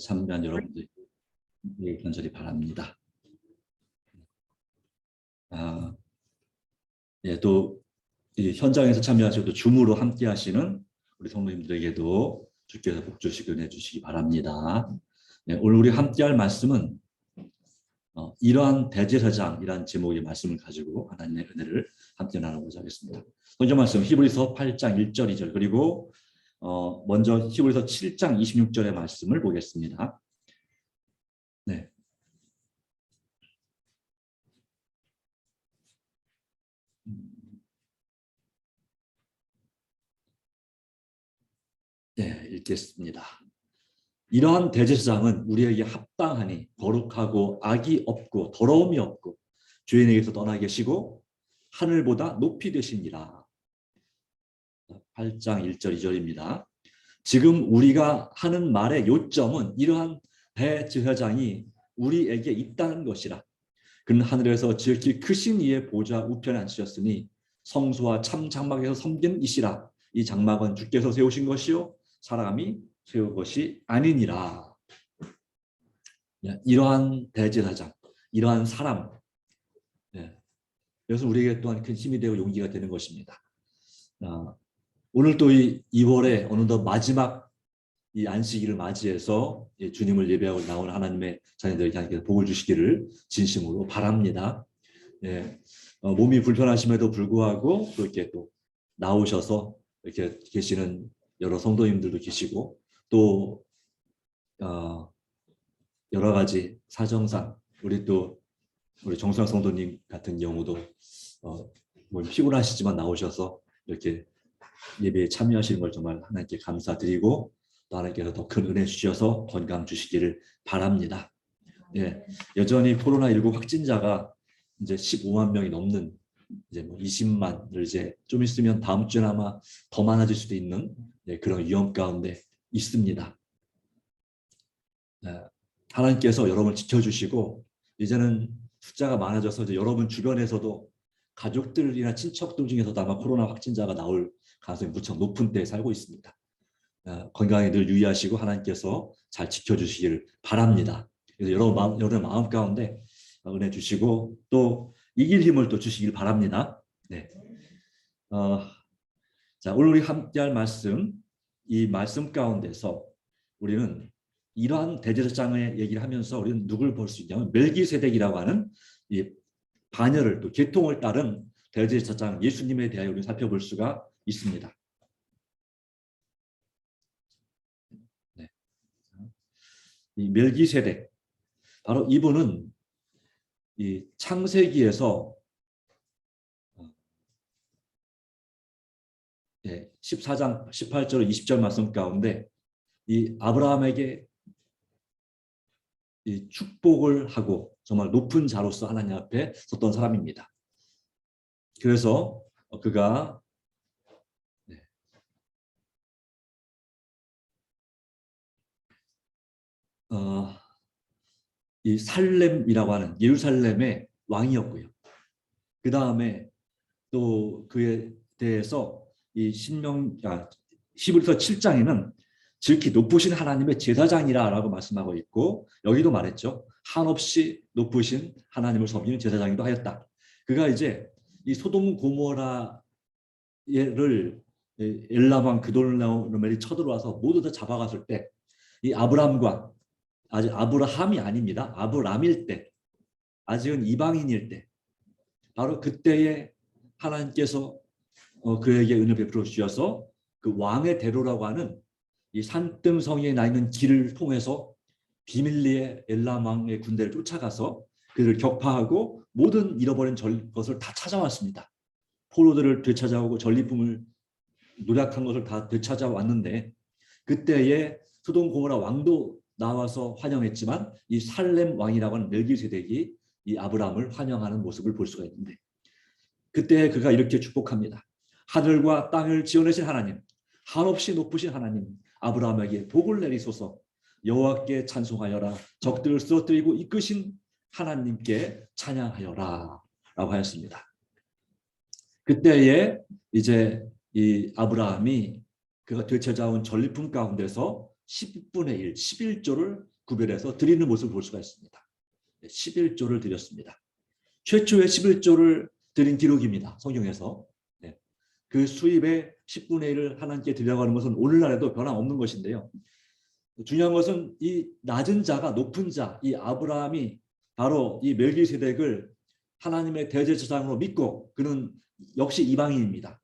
참여한 여러분들 간절히 바랍니다. 또 이 현장에서 참여하시고 또 줌으로 함께 하시는 우리 성도님들에게도 주께서 복 주시고 은혜 주시기 바랍니다. 오늘 우리 함께 할 말씀은 이러한 대제사장이라는 제목의 말씀을 가지고 하나님의 은혜를 함께 나눠보자 하겠습니다. 먼저 말씀 히브리서 8장 1절 2절 그리고 먼저 히브리서 7장 26절의 말씀을 보겠습니다. 네. 네, 읽겠습니다. 이러한 대제사장은 우리에게 합당하니 거룩하고 악이 없고 더러움이 없고 죄인에게서 떠나 계시고 하늘보다 높이 되시니라. 8장 1절 2절입니다. 지금 우리가 하는 말의 요점은 이러한 대제사장이 우리에게 있다는 것이라. 그는 하늘에서 지극히 크신 이의 보좌 우편에 앉으셨으니 성소와 참 장막에서 섬긴 이시라. 이 장막은 주께서 세우신 것이요 사람이 세운 것이 아니니라. 이러한 대제사장, 이러한 사람, 그래서 우리에게 또한 큰 힘이 되고 용기가 되는 것입니다. 오늘 또 이 2월에 어느덧 마지막 이 안식일을 맞이해서 주님을 예배하고 나온 하나님의 자녀들에게 하나님께서 복을 주시기를 진심으로 바랍니다. 몸이 불편하심에도 불구하고 그렇게 또 나오셔서 이렇게 계시는 여러 성도님들도 계시고 또 여러 가지 사정상 우리 정수영 성도님 같은 경우도 피곤하시지만 나오셔서 이렇게 예배에 참여하시는 걸 정말 하나님께 감사드리고 또 하나님께서 더 큰 은혜 주셔서 건강 주시기를 바랍니다. 여전히 코로나19 확진자가 이제 15만 명이 넘는 이제 20만을 이제 좀 있으면 다음 주에 아마 더 많아질 수도 있는 그런 위험 가운데 있습니다. 하나님께서 여러분을 지켜주시고 이제는 숫자가 많아져서 이제 여러분 주변에서도 가족들이나 친척들 중에서도 아마 코로나 확진자가 나올 가능성이 무척 높은 때에 살고 있습니다. 건강에 늘 유의하시고 하나님께서 잘 지켜주시기를 바랍니다. 그래서 여러분 마음 가운데 은혜 주시고 또 이길 힘을 또 주시길 바랍니다. 자, 오늘 우리 함께할 말씀, 이 말씀 가운데서 우리는 이러한 대제사장의 얘기를 하면서 우리는 누굴 볼 수 있냐면 멜기세덱이라고 하는 이 반열을 또 계통을 따른 대제사장 예수님에 대하여 우리는 살펴볼 수가 있습니다. 이 멜기세덱 바로 이분은 이 창세기에서 14장 18절 20절 말씀 가운데 이 아브라함에게 이 축복을 하고 정말 높은 자로서 하나님 앞에 섰던 사람입니다. 그래서 그가 이 살렘이라고 하는 예루살렘의 왕이었고요. 그 다음에 또 그에 대해서 이 히브리서 7장에는 지극히 높으신 하나님의 제사장이라고 말씀하고 있고 여기도 말했죠. 한없이 높으신 하나님을 섬기는 제사장이기도 하였다. 그가 이제 이 소돔 고모라를 엘람왕 그돌라오멜이 쳐들어와서 모두 다 잡아갔을 때 이 아브람과 아직 아브라함이 아닙니다. 아브람일 때 아직은 이방인일 때 바로 그때에 하나님께서 그에게 은혜를 베풀어 주셔서 그 왕의 대로라고 하는 이 산등성이에 나 있는 길을 통해서 비밀리에 엘람 왕의 군대를 쫓아가서 그를 격파하고 모든 잃어버린 것을 다 찾아왔습니다. 포로들을 되찾아오고 전리품을 노력한 것을 다 되찾아왔는데 그때에 소돔 고모라 왕도 나와서 환영했지만 이 살렘 왕이라고 하는 멜기세덱이 이 아브라함을 환영하는 모습을 볼 수가 있는데 그때 그가 이렇게 축복합니다. 하늘과 땅을 지어내신 하나님, 한없이 높으신 하나님, 아브라함에게 복을 내리소서. 여호와께 찬송하여라. 적들을 쓰러뜨리고 이끄신 하나님께 찬양하여라 라고 하였습니다. 그때에 이제 이 아브라함이 그가 되찾아온 전리품 가운데서 10분의 1, 11조를 구별해서 드리는 모습을 볼 수가 있습니다. 11조를 드렸습니다. 최초의 11조를 드린 기록입니다. 성경에서. 네. 그 수입의 10분의 1을 하나님께 드려가는 것은 오늘날에도 변함없는 것인데요. 중요한 것은 이 낮은 자가 높은 자, 이 아브라함이 바로 이 멜기세덱을 하나님의 대제사장으로 믿고, 그는 역시 이방인입니다.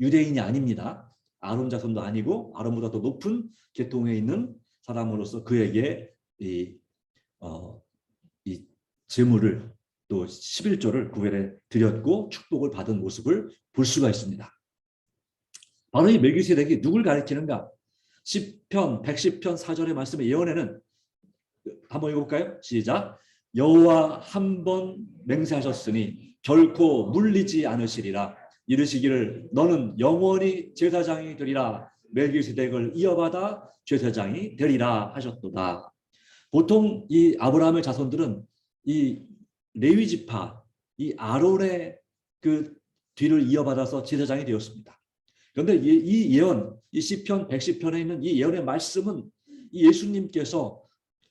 유대인이 아닙니다. 아론 자손도 아니고 아론보다 더 높은 계통에 있는 사람으로서 그에게 이 재물을 또 11조를 구별해 드렸고 축복을 받은 모습을 볼 수가 있습니다. 바로 이 멜기세덱이 누굴 가리키는가? 시편 110편 4절의 말씀의 예언에는 한번 읽어볼까요? 시작. 여호와 한 번 맹세하셨으니 결코 물리지 않으시리라. 이르시기를 너는 영원히 제사장이 되리라. 멜기세덱을 이어받아 제사장이 되리라 하셨도다. 보통 이 아브라함의 자손들은 이 레위 지파, 이 아론의 그 뒤를 이어받아서 제사장이 되었습니다. 그런데 이 예언, 이 시편 110편에 있는 이 예언의 말씀은 이 예수님께서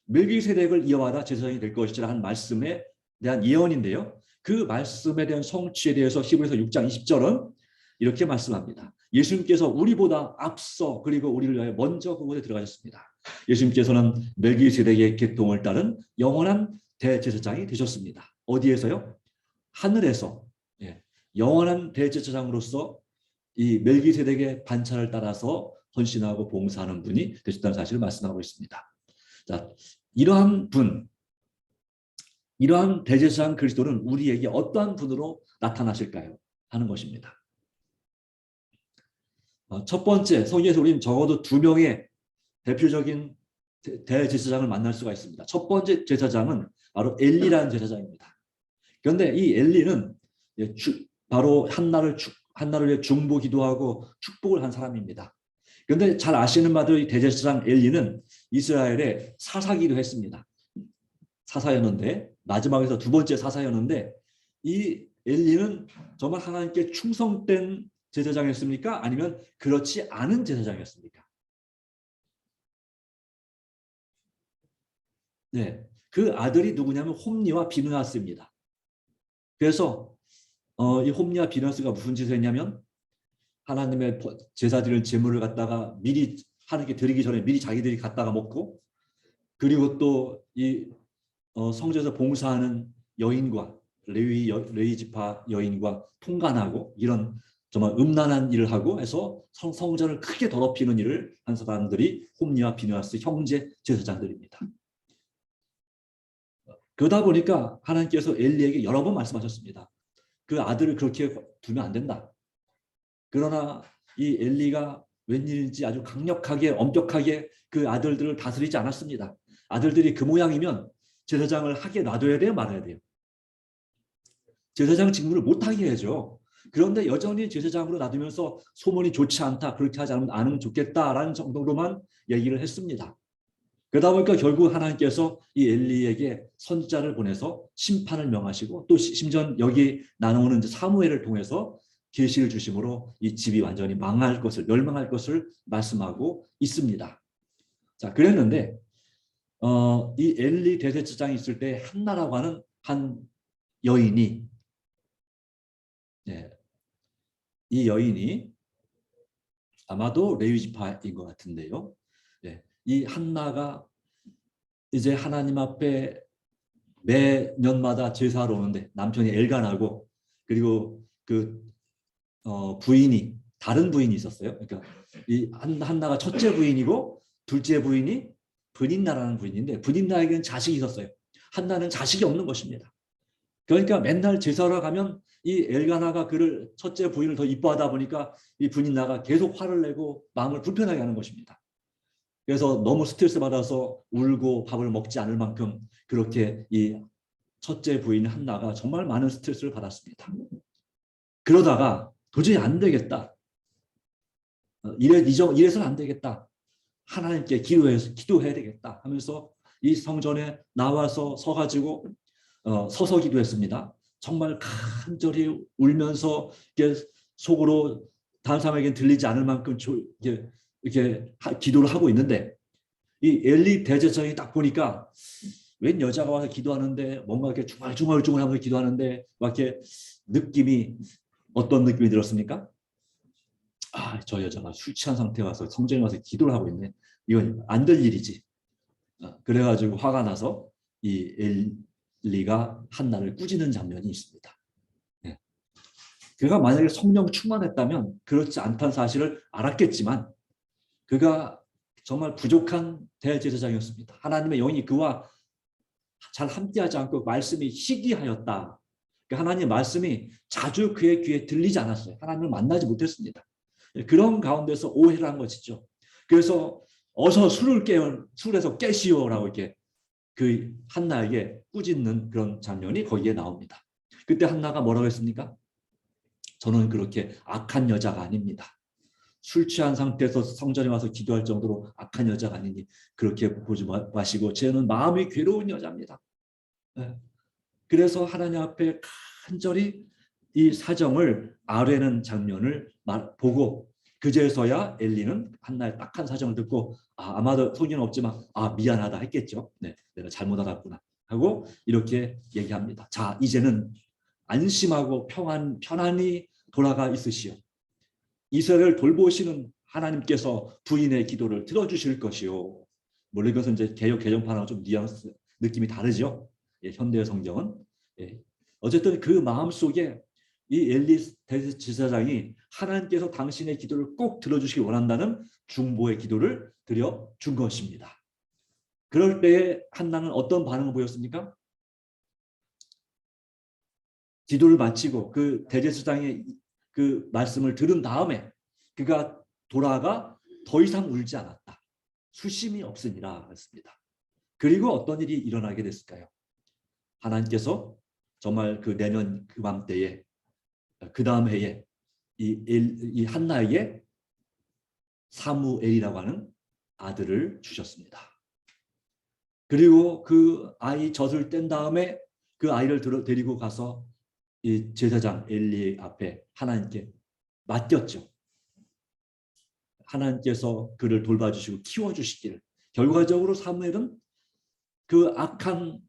멜기세덱을 이어받아 제사장이 될 것이라 한 말씀에 대한 예언인데요. 그 말씀에 대한 성취에 대해서 히브리서 6장 20절은 이렇게 말씀합니다. 예수님께서 우리보다 앞서 그리고 우리를 위하여 먼저 그곳에 들어가셨습니다. 예수님께서는 멜기세덱의 계통을 따른 영원한 대제사장이 되셨습니다. 어디에서요? 하늘에서. 영원한 대제사장으로서 이 멜기세덱의 반차를 따라서 헌신하고 봉사하는 분이 되셨다는 사실을 말씀하고 있습니다. 자, 이러한 대제사장 그리스도는 우리에게 어떠한 분으로 나타나실까요? 하는 것입니다. 첫 번째, 성경에서 우리는 적어도 두 명의 대표적인 대제사장을 만날 수가 있습니다. 첫 번째 제사장은 바로 엘리라는 제사장입니다. 그런데 이 엘리는 바로 한나를 위해 중보 기도하고 축복을 한 사람입니다. 그런데 잘 아시는 바대로 이 대제사장 엘리는 이스라엘의 사사기도 했습니다. 사사였는데, 마지막에서 두 번째 사사였는데, 이 엘리는 정말 하나님께 충성된 제사장이었습니까? 아니면 그렇지 않은 제사장이었습니까? 네, 그 아들이 누구냐면 홈니와 비느하스입니다. 그래서 이 홈니와 비느하스가 무슨 짓을 했냐면 하나님의 제사 드리는 제물을 갖다가 미리 하나님께 드리기 전에 미리 자기들이 갖다가 먹고, 그리고 또 이 성전에서 봉사하는 여인과 레위 지파 여인과 통간하고 이런 정말 음란한 일을 하고 해서 성전을 크게 더럽히는 일을 한 사람들이 홈니와 비느하스 형제 제사장들입니다. 그러다 보니까 하나님께서 엘리에게 여러 번 말씀하셨습니다. 그 아들을 그렇게 두면 안 된다. 그러나 이 엘리가 웬일인지 아주 강력하게 엄격하게 그 아들들을 다스리지 않았습니다. 아들들이 그 모양이면 제사장을 하게 놔둬야 돼요, 말아야 돼요? 제사장 직무를 못하게 해야죠. 그런데 여전히 제사장으로 놔두면서 소문이 좋지 않다, 그렇게 하지 않으면 좋겠다라는 정도로만 얘기를 했습니다. 그러다 보니까 결국 하나님께서 이 엘리에게 선지자를 보내서 심판을 명하시고, 또 심지어 여기 나누는 사무엘을 통해서 계시를 주심으로 이 집이 완전히 멸망할 것을 말씀하고 있습니다. 자, 그랬는데 이 엘리 대제사장이 있을 때 한나라고 하는 한 여인이, 이 여인이 아마도 레위 지파인 것 같은데요. 이 한나가 이제 하나님 앞에 매년마다 제사하러 오는데 남편이 엘간하고 그리고 그 부인이 다른 부인이 있었어요. 그러니까 이 한나가 첫째 부인이고 둘째 부인이 브닌나라는 부인인데 브닌나에게는 자식이 있었어요. 한나는 자식이 없는 것입니다. 그러니까 맨날 제사하러 가면 이 엘가나가 그를 첫째 부인을 더 이뻐하다 보니까 이 브닌나가 계속 화를 내고 마음을 불편하게 하는 것입니다. 그래서 너무 스트레스 받아서 울고 밥을 먹지 않을 만큼 그렇게 이 첫째 부인 한나가 정말 많은 스트레스를 받았습니다. 그러다가 도저히 안 되겠다. 이래서는 안 되겠다. 하나님께 기도해야 되겠다 하면서 이 성전에 나와서 서가지고 서서 기도했습니다. 정말 간절히 울면서 속으로 다른 사람에게는 들리지 않을 만큼 이렇게 기도를 하고 있는데 이 엘리 대제사장이 딱 보니까 웬 여자가 와서 기도하는데 뭔가 이렇게 중얼중얼하면서 기도하는데 막 이렇게 느낌이 어떤 느낌이 들었습니까? 아, 저 여자가 술 취한 상태에 와서 성전에 와서 기도를 하고 있네. 이건 안 될 일이지. 그래가지고 화가 나서 이 엘리가 한나를 꾸짖는 장면이 있습니다. 네. 그가 만약에 성령 충만했다면 그렇지 않다는 사실을 알았겠지만 그가 정말 부족한 대제사장이었습니다. 하나님의 영이 그와 잘 함께하지 않고 말씀이 희귀하였다. 하나님의 말씀이 자주 그의 귀에 들리지 않았어요. 하나님을 만나지 못했습니다. 그런 가운데서 오해를 한 것이죠. 그래서 어서 술에서 깨시오라고 이렇게 그 한나에게 꾸짖는 그런 장면이 거기에 나옵니다. 그때 한나가 뭐라고 했습니까? 저는 그렇게 악한 여자가 아닙니다. 술 취한 상태에서 성전에 와서 기도할 정도로 악한 여자가 아니니 그렇게 보지 마시고 저는 마음이 괴로운 여자입니다. 그래서 하나님 앞에 간절히 이 사정을 아뢰는 장면을 보고 그제서야 엘리는 한나의 딱한 사정을 듣고 아마도 속이는 없지만 미안하다 했겠죠. 네, 내가 잘못 알았구나 하고 이렇게 얘기합니다. 자, 이제는 안심하고 편안히 돌아가 있으시오. 이스라엘을 돌보시는 하나님께서 부인의 기도를 들어주실 것이요. 물론 이것은 이제 개역 개정판하고 좀 뉘앙스 느낌이 다르죠. 예, 현대 성경은. 예. 어쨌든 그 마음 속에 이 엘리 대제사장이 하나님께서 당신의 기도를 꼭 들어주시기 원한다는 중보의 기도를 드려준 것입니다. 그럴 때에 한나는 어떤 반응을 보였습니까? 기도를 마치고 그 대제사장의 그 말씀을 들은 다음에 그가 돌아가 더 이상 울지 않았다. 수심이 없으니라 했습니다. 그리고 어떤 일이 일어나게 됐을까요? 하나님께서 정말 그 내년 그 맘때에 그 다음 해에 이 한나에게 사무엘이라고 하는 아들을 주셨습니다. 그리고 그 아이 젖을 뗀 다음에 그 아이를 데리고 가서 이 제사장 엘리 앞에 하나님께 맡겼죠. 하나님께서 그를 돌봐주시고 키워주시기를. 결과적으로 사무엘은 그 악한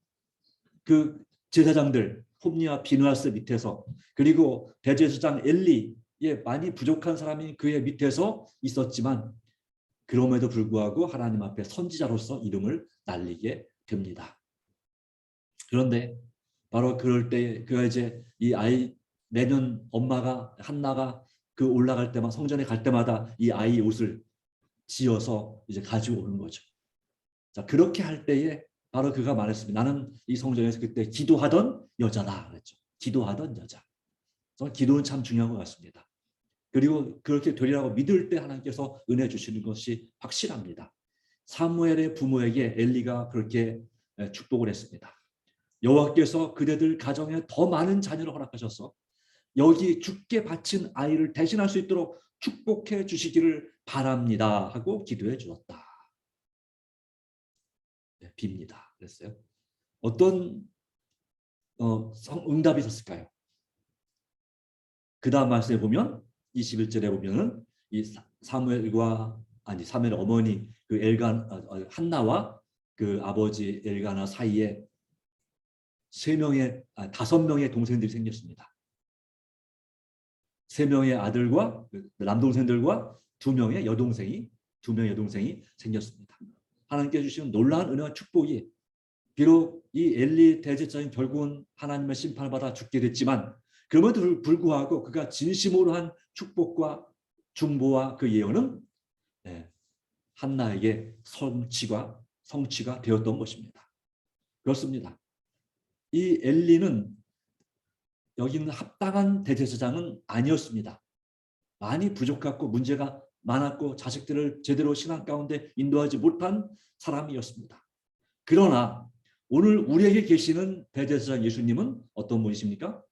그 제사장들 홈리와 비누아스 밑에서 그리고 대제사장 엘리의 많이 부족한 사람이 그의 밑에서 있었지만 그럼에도 불구하고 하나님 앞에 선지자로서 이름을 날리게 됩니다. 그런데 바로 그럴 때 그가 이제 이 아이 내년 엄마가 한나가 그 올라갈 때마다 성전에 갈 때마다 이 아이 옷을 지어서 이제 가지고 오는 거죠. 자, 그렇게 할 때에 바로 그가 말했습니다. 나는 이 성전에서 그때 기도하던 여자다 그랬죠. 기도하던 여자. 그래서 기도는 참 중요한 것 같습니다. 그리고 그렇게 되리라고 믿을 때 하나님께서 은혜 주시는 것이 확실합니다. 사무엘의 부모에게 엘리가 그렇게 축복을 했습니다. 여호와께서 그대들 가정에 더 많은 자녀를 허락하셔서 여기 죽게 바친 아이를 대신할 수 있도록 축복해 주시기를 바랍니다 하고 기도해 주었다. 네, 빕니다. 그랬어요. 어떤 응답이 있었을까요? 그 다음 말씀에 보면 21절에 보면은 이 사무엘의 어머니 그 한나와 그 아버지 엘가나 사이에 5명의 동생들이 생겼습니다. 3명의 아들과 남동생들과 2명의 여동생이 생겼습니다. 하나님께 주시는 놀라운 은혜와 축복이 비록 이 엘리 대제사장이 결국은 하나님의 심판을 받아 죽게 됐지만 그럼에도 불구하고 그가 진심으로 한 축복과 중보와 그 예언은 한나에게 성취가 되었던 것입니다. 그렇습니다. 이 엘리는 여기는 합당한 대제사장은 아니었습니다. 많이 부족했고 문제가 많았고 자식들을 제대로 신앙 가운데 인도하지 못한 사람이었습니다. 그러나 오늘 우리에게 계시는 대제사장 예수님은 어떤 분이십니까?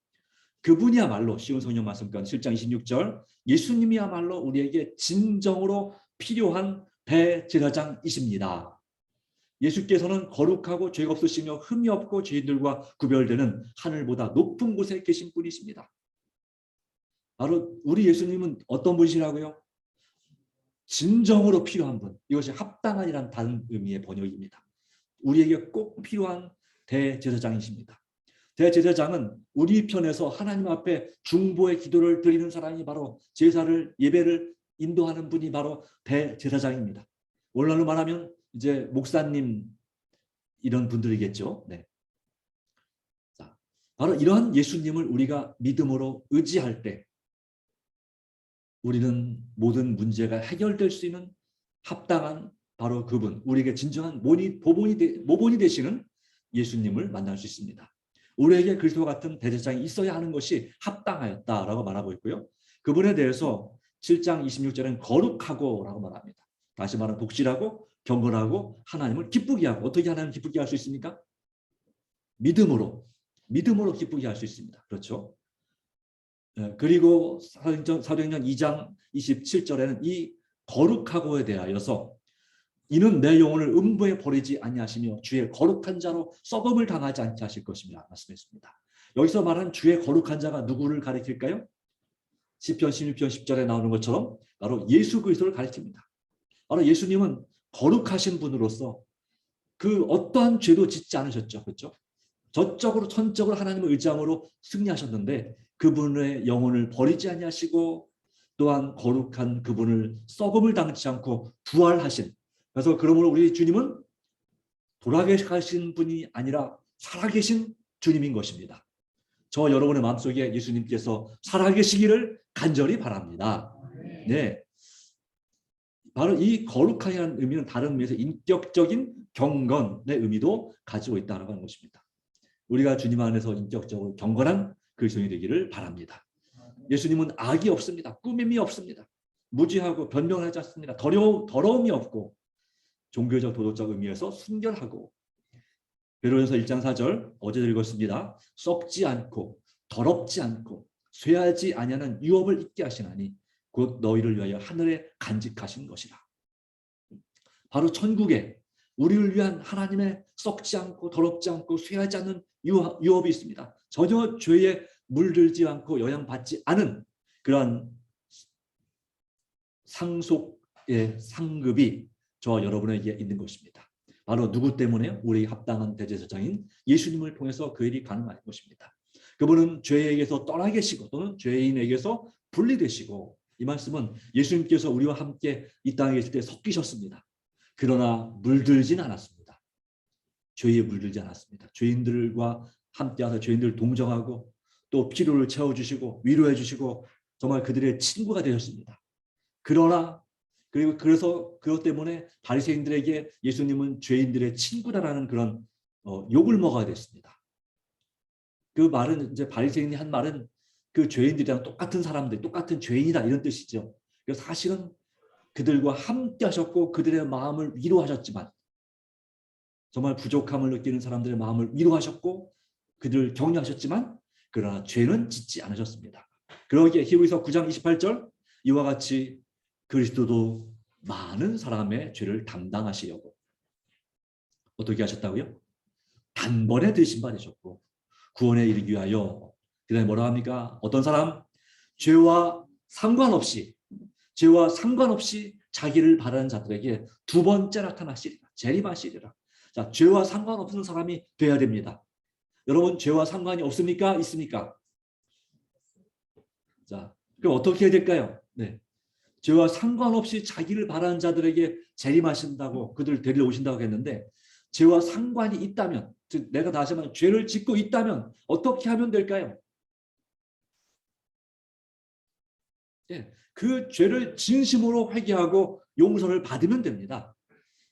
그분이야말로 쉬운 성경 말씀권 7장 26절 예수님이야말로 우리에게 진정으로 필요한 대제사장이십니다. 예수께서는 거룩하고 죄가 없으시며 흠이 없고 죄인들과 구별되는 하늘보다 높은 곳에 계신 분이십니다. 바로 우리 예수님은 어떤 분이시라고요? 진정으로 필요한 분, 이것이 합당한이라는 다른 의미의 번역입니다. 우리에게 꼭 필요한 대제사장이십니다. 대제사장은 우리 편에서 하나님 앞에 중보의 기도를 드리는 사람이 바로 제사를 예배를 인도하는 분이 바로 대제사장입니다. 원래로 말하면 이제 목사님 이런 분들이겠죠. 네. 자, 바로 이러한 예수님을 우리가 믿음으로 의지할 때 우리는 모든 문제가 해결될 수 있는 합당한 바로 그분, 우리에게 진정한 모본이 되시는 예수님을 만날 수 있습니다. 우리에게 그리스도와 같은 대제사장이 있어야 하는 것이 합당하였다라고 말하고 있고요. 그분에 대해서 7장 26절은 거룩하고 라고 말합니다. 다시 말하면 독실하고 경건하고 하나님을 기쁘게 하고, 어떻게 하나님을 기쁘게 할 수 있습니까? 믿음으로 기쁘게 할 수 있습니다. 그렇죠? 그리고 사도행전 2장 27절에는 이 거룩하고에 대하여서 이는 내 영혼을 음부에 버리지 아니하시며 주의 거룩한 자로 썩음을 당하지 않게 하실 것입니다. 말씀했습니다. 여기서 말한 주의 거룩한 자가 누구를 가리킬까요? 시편 16편 10절에 나오는 것처럼 바로 예수 그리스도를 가리킵니다. 바로 예수님은 거룩하신 분으로서 그 어떠한 죄도 짓지 않으셨죠. 그렇죠? 전적으로 하나님을 의지함으로 승리하셨는데 그분의 영혼을 버리지 아니하시고 또한 거룩한 그분을 썩음을 당치 않고 부활하신, 그래서 그러므로 우리 주님은 돌아가신 분이 아니라 살아계신 주님인 것입니다. 저 여러분의 마음속에 예수님께서 살아계시기를 간절히 바랍니다. 네, 바로 이 거룩하다는 의미는 다른 의미에서 인격적인 경건의 의미도 가지고 있다는 것입니다. 우리가 주님 안에서 인격적으로 경건한 그리스도인이 되기를 바랍니다. 예수님은 악이 없습니다. 꾸밈이 없습니다. 무지하고 변명하지 않습니다. 더러움이 없고 종교적 도덕적 의미에서 순결하고, 베드로전서 1장 4절 어제 읽었습니다. 썩지 않고 더럽지 않고 쇠하지 아니하는 유업을 있게 하시나니 곧 너희를 위하여 하늘에 간직하신 것이라. 바로 천국에 우리를 위한 하나님의 썩지 않고 더럽지 않고 쇠하지 않는 유업이 있습니다. 전혀 죄에 물들지 않고 영향받지 않은 그러한 상속의 상급이 저와 여러분에게 있는 것입니다. 바로 누구 때문에요? 우리 합당한 대제사장인 예수님을 통해서 그 일이 가능한 것입니다. 그분은 죄에게서 떠나 계시고 또는 죄인에게서 분리되시고, 이 말씀은 예수님께서 우리와 함께 이 땅에 계실 때 섞이셨습니다. 그러나 물들진 않았습니다. 죄에 물들지 않았습니다. 죄인들과 함께하서 죄인들을 동정하고 또 필요를 채워주시고 위로해 주시고 정말 그들의 친구가 되셨습니다. 그래서 그것 때문에 바리새인들에게 예수님은 죄인들의 친구다라는 그런 욕을 먹어야 됐습니다. 그 말은 이제 바리새인이 한 말은 그 죄인들이랑 똑같은 사람들, 똑같은 죄인이다 이런 뜻이죠. 그래서 사실은 그들과 함께 하셨고 그들의 마음을 위로하셨지만, 정말 부족함을 느끼는 사람들의 마음을 위로하셨고 그들을 격려하셨지만 그러나 죄는 짓지 않으셨습니다. 그러기에 히브리서 9장 28절 이와 같이 그리스도도 많은 사람의 죄를 담당하시려고 어떻게 하셨다고요? 단번에 되신 바 되셨고 구원에 이르기 위하여, 그다음에 뭐라 합니까? 어떤 사람? 죄와 상관없이 자기를 바라는 자들에게 두 번째 나타나시리라. 재림하시리라. 자, 죄와 상관없는 사람이 돼야 됩니다. 여러분, 죄와 상관이 없습니까? 있습니까? 자, 그럼 어떻게 해야 될까요? 네. 죄와 상관없이 자기를 바라는 자들에게 재림하신다고, 그들을 데리러 오신다고 했는데, 죄와 상관이 있다면, 즉 내가 다시 말하면 죄를 짓고 있다면 어떻게 하면 될까요? 예, 그 죄를 진심으로 회개하고 용서를 받으면 됩니다.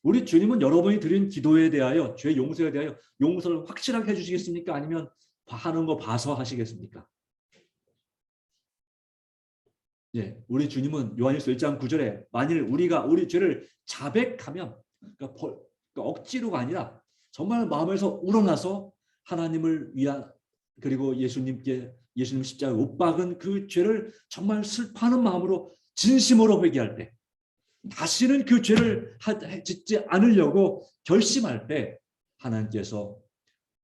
우리 주님은 여러분이 드린 기도에 대하여, 죄 용서에 대하여 용서를 확실하게 해주시겠습니까? 아니면 하는 거 봐서 하시겠습니까? 예, 우리 주님은 요한일서 1장 9절에 만일 우리가 우리 죄를 자백하면, 그러니까 억지로가 아니라 정말 마음에서 우러나서 하나님을 위한, 그리고 예수님 십자가에 못 박은 그 죄를 정말 슬퍼하는 마음으로 진심으로 회개할 때, 다시는 그 죄를 짓지 않으려고 결심할 때 하나님께서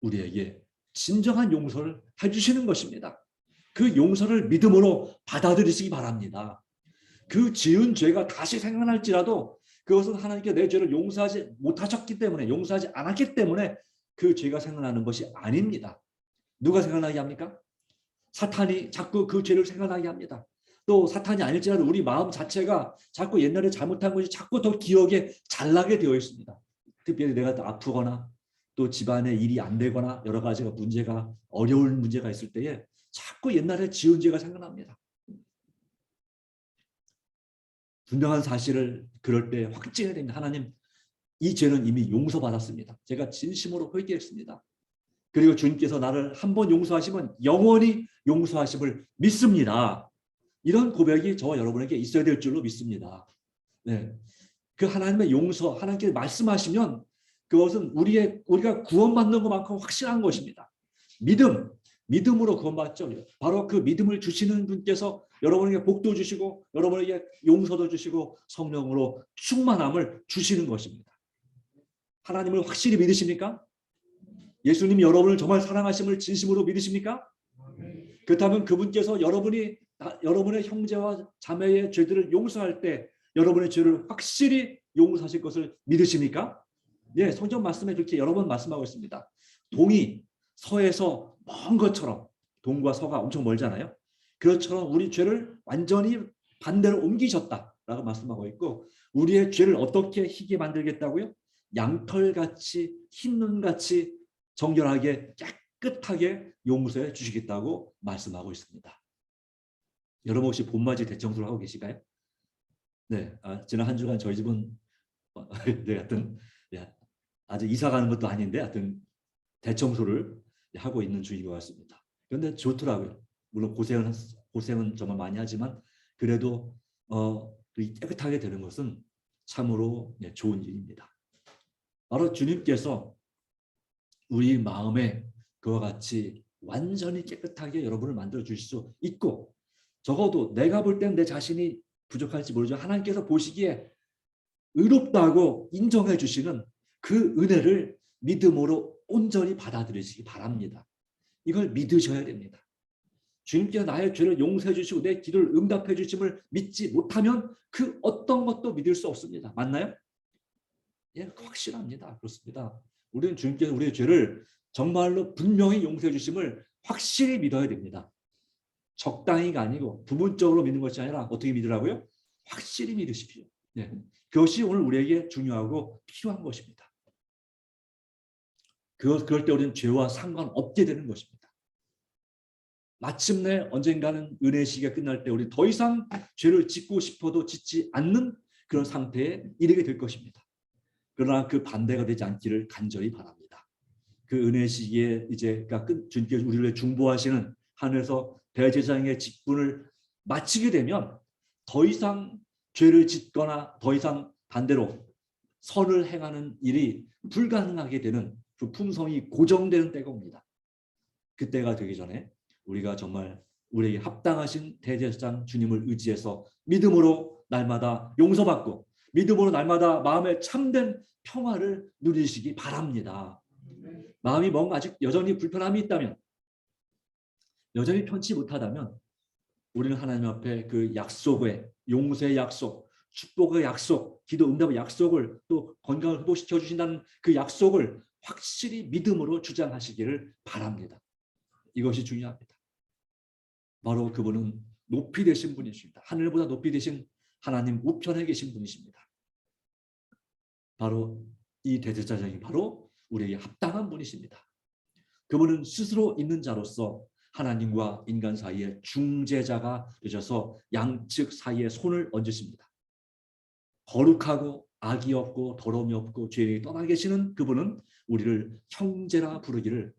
우리에게 진정한 용서를 해주시는 것입니다. 그 용서를 믿음으로 받아들이시기 바랍니다. 그 지은 죄가 다시 생각날지라도 그것은 하나님께 내 죄를 용서하지 못하셨기 때문에, 용서하지 않았기 때문에 그 죄가 생각나는 것이 아닙니다. 누가 생각나게 합니까? 사탄이 자꾸 그 죄를 생각나게 합니다. 또 사탄이 아닐지라도 우리 마음 자체가 자꾸 옛날에 잘못한 것이 자꾸 더 기억에 잘 나게 되어 있습니다. 특별히 내가 또 아프거나 또 집안에 일이 안 되거나 여러 가지가 문제가, 어려운 문제가 있을 때에 자꾸 옛날에 지은 죄가 생각납니다. 분명한 사실을 그럴 때 확증해야 됩니다. 하나님, 이 죄는 이미 용서받았습니다. 제가 진심으로 회개했습니다. 그리고 주님께서 나를 한 번 용서하시면 영원히 용서하심을 믿습니다. 이런 고백이 저와 여러분에게 있어야 될 줄로 믿습니다. 네. 그 하나님의 용서, 하나님께 말씀하시면 그것은 우리가 구원받는 것만큼 확실한 것입니다. 믿음으로 구원받죠. 바로 그 믿음을 주시는 분께서 여러분에게 복도 주시고 여러분에게 용서도 주시고 성령으로 충만함을 주시는 것입니다. 하나님을 확실히 믿으십니까? 예수님이 여러분을 정말 사랑하심을 진심으로 믿으십니까? 그렇다면 그분께서 여러분의 형제와 자매의 죄들을 용서할 때 여러분의 죄를 확실히 용서하실 것을 믿으십니까? 네, 성경 말씀에 그렇게 여러 번 말씀하고 있습니다. 동이 서에서 먼 것처럼, 동과 서가 엄청 멀잖아요. 그것처럼 우리 죄를 완전히 반대로 옮기셨다라고 말씀하고 있고, 우리의 죄를 어떻게 희게 만들겠다고요? 양털같이 흰 눈같이 정결하게 깨끗하게 용서해 주시겠다고 말씀하고 있습니다. 여러분 혹시 봄맞이 대청소를 하고 계실까요? 네, 지난 한 주간 저희 집은 네, 하여튼 아직 이사 가는 것도 아닌데 하여튼 대청소를 하고 있는 중인 것 같습니다. 그런데 좋더라고요. 물론 고생은 정말 많이 하지만 그래도 깨끗하게 되는 것은 참으로 좋은 일입니다. 바로 주님께서 우리 마음에 그와 같이 완전히 깨끗하게 여러분을 만들어 주실 수 있고, 적어도 내가 볼 땐 내 자신이 부족할지 모르지만 하나님께서 보시기에 의롭다고 인정해 주시는 그 은혜를 믿음으로 온전히 받아들이시기 바랍니다. 이걸 믿으셔야 됩니다. 주님께서 나의 죄를 용서해 주시고 내 기도를 응답해 주심을 믿지 못하면 그 어떤 것도 믿을 수 없습니다. 맞나요? 예, 확실합니다. 그렇습니다. 우리는 주님께서 우리의 죄를 정말로 분명히 용서해 주심을 확실히 믿어야 됩니다. 적당히가 아니고 부분적으로 믿는 것이 아니라 어떻게 믿으라고요? 확실히 믿으십시오. 예, 그것이 오늘 우리에게 중요하고 필요한 것입니다. 그럴 때 우리는 죄와 상관없게 되는 것입니다. 마침내 언젠가는 은혜의 시기가 끝날 때 우리 더 이상 죄를 짓고 싶어도 짓지 않는 그런 상태에 이르게 될 것입니다. 그러나 그 반대가 되지 않기를 간절히 바랍니다. 그 은혜의 시기에 이제가 주님께서 우리를 위해 중보하시는 하늘에서 대제사장의 직분을 마치게 되면 더 이상 죄를 짓거나 더 이상 반대로 선을 행하는 일이 불가능하게 되는 그 풍성이 고정되는 때가 옵니다. 그때가 되기 전에 우리가 정말 우리에게 합당하신 대제사장 주님을 의지해서 믿음으로 날마다 용서받고 믿음으로 날마다 마음에 참된 평화를 누리시기 바랍니다. 마음이 뭔가 아직 여전히 불편함이 있다면, 여전히 편치 못하다면 우리는 하나님 앞에 그 약속의 용서의 약속, 축복의 약속, 기도 응답의 약속을 또 건강을 회복시켜 주신다는 그 약속을 확실히 믿음으로 주장하시기를 바랍니다. 이것이 중요합니다. 바로 그분은 높이 되신 분이십니다. 하늘보다 높이 되신 하나님 우편에 계신 분이십니다. 바로 이 대제사장이 바로 우리에게 합당한 분이십니다. 그분은 스스로 있는 자로서 하나님과 인간 사이에 중재자가 되셔서 양측 사이에 손을 얹으십니다. 거룩하고 악이 없고 더러움이 없고 죄인이 떠나 계시는 그분은 우리를 형제라 부르기를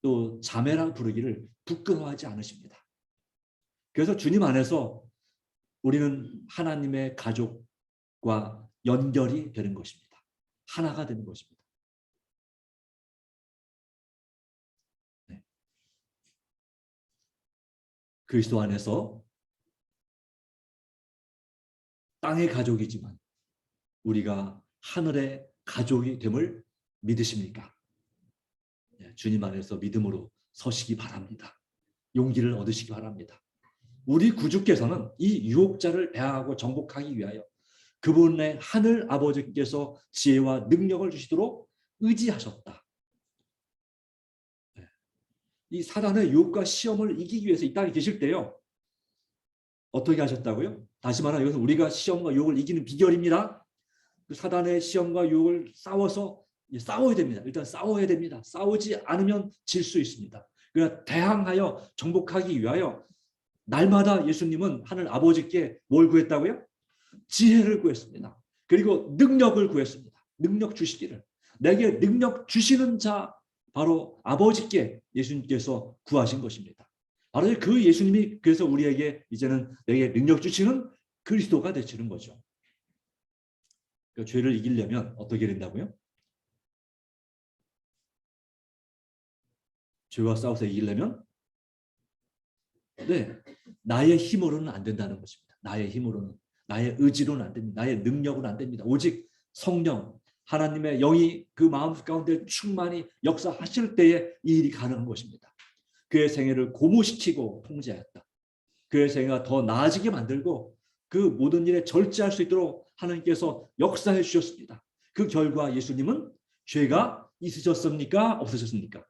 또 자매라 부르기를 부끄러워하지 않으십니다. 그래서 주님 안에서 우리는 하나님의 가족과 연결이 되는 것입니다. 하나가 되는 것입니다. 네. 그리스도 안에서 땅의 가족이지만 우리가 하늘의 가족이 됨을 믿으십니까? 네, 주님 안에서 믿음으로 서시기 바랍니다. 용기를 얻으시기 바랍니다. 우리 구주께서는 이 유혹자를 대항하고 정복하기 위하여 그분의 하늘 아버지께서 지혜와 능력을 주시도록 의지하셨다. 이 사단의 유혹과 시험을 이기기 위해서 이 땅에 계실 때요. 어떻게 하셨다고요? 다시 말하면 이것은 우리가 시험과 유혹을 이기는 비결입니다. 그 사단의 시험과 유혹을 싸워야 됩니다. 일단 싸워야 됩니다. 싸우지 않으면 질 수 있습니다. 그러나 대항하여 정복하기 위하여 날마다 예수님은 하늘 아버지께 뭘 구했다고요? 지혜를 구했습니다. 그리고 능력을 구했습니다. 능력 주시기를. 내게 능력 주시는 자 바로 아버지께 예수님께서 구하신 것입니다. 바로 그 예수님이 그래서 우리에게 이제는 내게 능력 주시는 그리스도가 되시는 거죠. 그러니까 죄를 이기려면 어떻게 된다고요? 죄와 싸워서 이기려면 네, 나의 힘으로는 안 된다는 것입니다. 나의 힘으로는, 나의 의지로는 안 됩니다. 나의 능력은 안 됩니다. 오직 성령, 하나님의 영이 그 마음 가운데 충만히 역사하실 때에 이 일이 가능한 것입니다. 그의 생애를 고무시키고 통제하였다. 그의 생애가 더 나아지게 만들고 그 모든 일에 절제할 수 있도록 하나님께서 역사해 주셨습니다. 그 결과 예수님은 죄가 있으셨습니까? 없으셨습니까?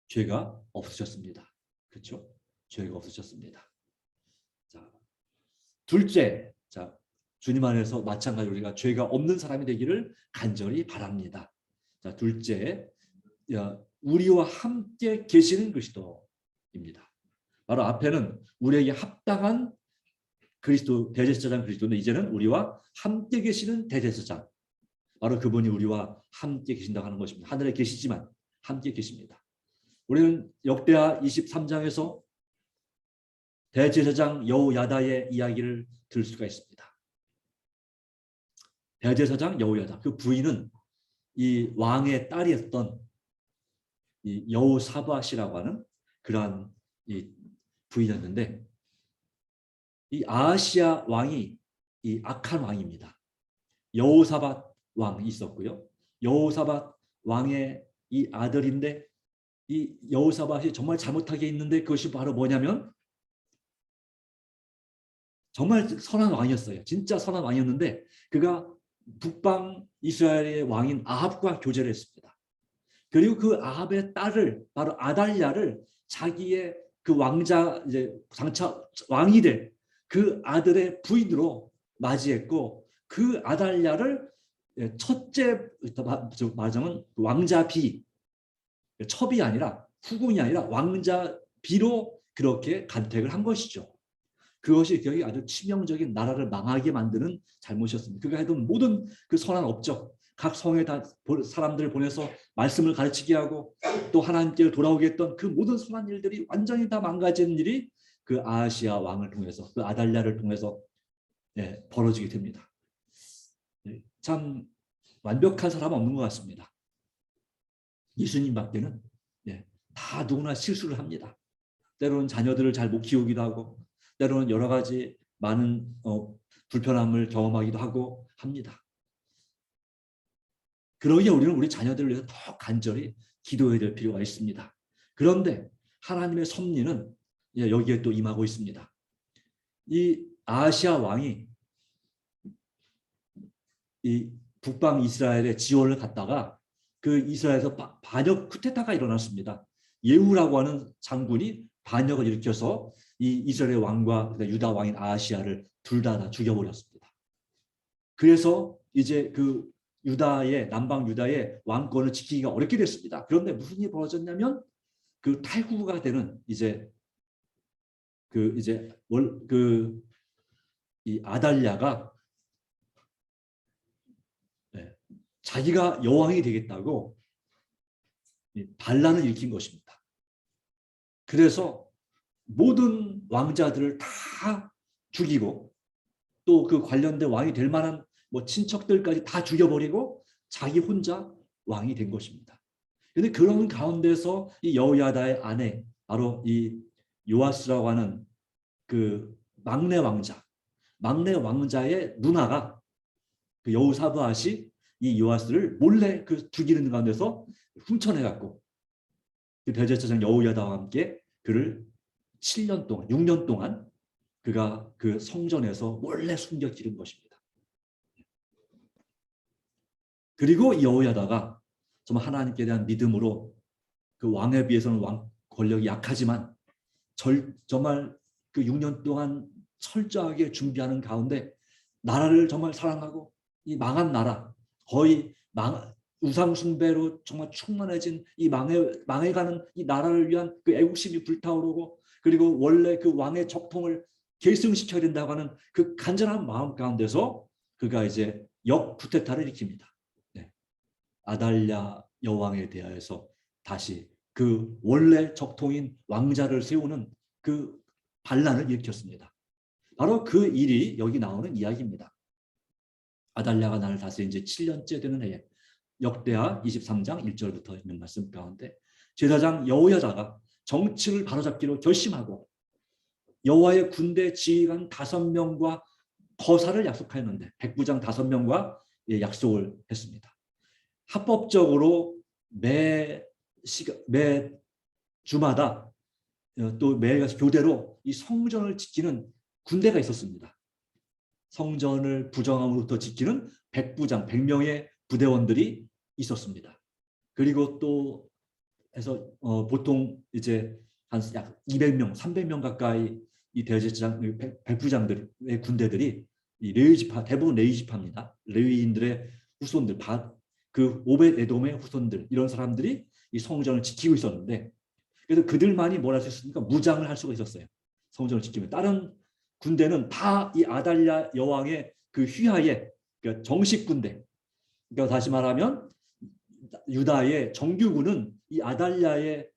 죄가 없으셨습니다. 그렇죠? 죄가 없으셨습니다. 자, 둘째, 자, 주님 안에서 마찬가지로 우리가 죄가 없는 사람이 되기를 간절히 바랍니다. 자, 둘째, 우리와 함께 계시는 그리스도입니다. 바로 앞에는 우리에게 합당한 그리스도 대제사장 그리스도인데 이제는 우리와 함께 계시는 대제사장. 바로 그분이 우리와 함께 계신다고 하는 것입니다. 하늘에 계시지만 함께 계십니다. 우리는 역대하 23장에서 대제사장 여호야다의 이야기를 들을 수가 있습니다. 대제사장 여호야다, 그 부인은 이 왕의 딸이었던 이 여호사밧이라고 하는 그러한 이 부인이었는데, 이 아하시야 왕이 이 악한 왕입니다. 여호사밧 왕이 있었고요. 여호사밧 왕의 이 아들인데 이 여호사밧이 정말 잘못하게 있는데 그것이 바로 뭐냐면 정말 선한 왕이었어요. 진짜 선한 왕이었는데 그가 북방 이스라엘의 왕인 아합과 교제를 했습니다. 그리고 그 아합의 딸을 바로 아달랴를 자기의 그 왕자 이제 장차 왕이 될 그 아들의 부인으로 맞이했고 그 아달랴를 첫째 말하자면 왕자 비 첩이 아니라 후궁이 아니라 왕자 비로 그렇게 간택을 한 것이죠. 그것이 기억이 아주 치명적인 나라를 망하게 만드는 잘못이었습니다. 그가 했던 모든 그 선한 업적, 각 성에 다 사람들을 보내서 말씀을 가르치게 하고 또 하나님께 돌아오게 했던 그 모든 선한 일들이 완전히 다 망가지는 일이 그 아하시야 왕을 통해서 그 아달랴를 통해서 벌어지게 됩니다. 참 완벽한 사람은 없는 것 같습니다. 예수님밖에는 다 누구나 실수를 합니다. 때로는 자녀들을 잘 못 키우기도 하고 때로는 여러 가지 많은 불편함을 경험하기도 하고 합니다. 그러기에 우리는 우리 자녀들을 위해서 더 간절히 기도해야 될 필요가 있습니다. 그런데 하나님의 섭리는 여기에 또 임하고 있습니다. 이 아하시야 왕이 이 북방 이스라엘의 지원을 갖다가 그 이스라엘에서 반역 쿠데타가 일어났습니다. 예후라고 하는 장군이 반역을 일으켜서 이 이스라엘 왕과 유다 왕인 아하시야를 둘 다 죽여버렸습니다. 그래서 이제 그 유다의 남방 유다의 왕권을 지키기가 어렵게 됐습니다. 그런데 무슨 일이 벌어졌냐면 그 탈후가 되는 이 아달랴가 자기가 여왕이 되겠다고 반란을 일으킨 것입니다. 그래서 모든 왕자들을 다 죽이고 또 그 관련된 왕이 될 만한 친척들까지 다 죽여버리고 자기 혼자 왕이 된 것입니다. 그런데 그런 가운데서 이 여호야다의 아내 바로 이 요아스라고 하는 그 막내 왕자의 누나가 그 여호사밧이 이 요아스를 몰래 그 죽이는 가운데서 훔쳐내갖고 그 대제사장 여호야다와 함께 그를 7년 동안, 6년 동안 그가 그 성전에서 몰래 숨겨 기른 것입니다. 그리고 여호야다가 정말 하나님께 대한 믿음으로 그 왕에 비해서는 왕 권력이 약하지만 정말 그 6년 동안 철저하게 준비하는 가운데 나라를 정말 사랑하고 이 망한 나라, 거의 우상 숭배로 정말 충만해진 이 망해가는 이 나라를 위한 그 애국심이 불타오르고, 그리고 원래 그 왕의 적통을 계승시켜야 된다고 하는 그 간절한 마음 가운데서 그가 이제 역쿠데타를 일으킵니다. 네. 아달랴 여왕에 대하여서 다시 그 원래 적통인 왕자를 세우는 그 반란을 일으켰습니다. 바로 그 일이 여기 나오는 이야기입니다. 아달랴가 나를 다스린 지 7년째 되는 해에, 역대하 23장 1절부터 있는 말씀 가운데 제사장 여호야다가 정치를 바로잡기로 결심하고 여호와의 군대 지휘관 5명과 거사를 약속하였는데, 백부장 5명과 약속을 했습니다. 합법적으로 매 주마다 또 매 교대로 이 성전을 지키는 군대가 있었습니다. 성전을 부정함으로부터 지키는 백부장 100명의 부대원들이 있었습니다. 그리고 또 해서 보통 이제 한 약 200명, 300명 가까이 이 대제사장 백부장들의 군대들이 이 레위 지파, 대부분 레위 지파입니다. 레위인들의 후손들, 그 오벳 에돔의 후손들, 이런 사람들이 이 성전을 지키고 있었는데, 그래서 그들만이 뭘 할 수 있습니까? 무장을 할 수가 있었어요. 성전을 지키면. 다른 군대는 다 이 아달랴 여왕의 그 휘하에, 그러니까 정식 군대, 그러니까 다시 말하면 유다의 정규군은 이 아달랴의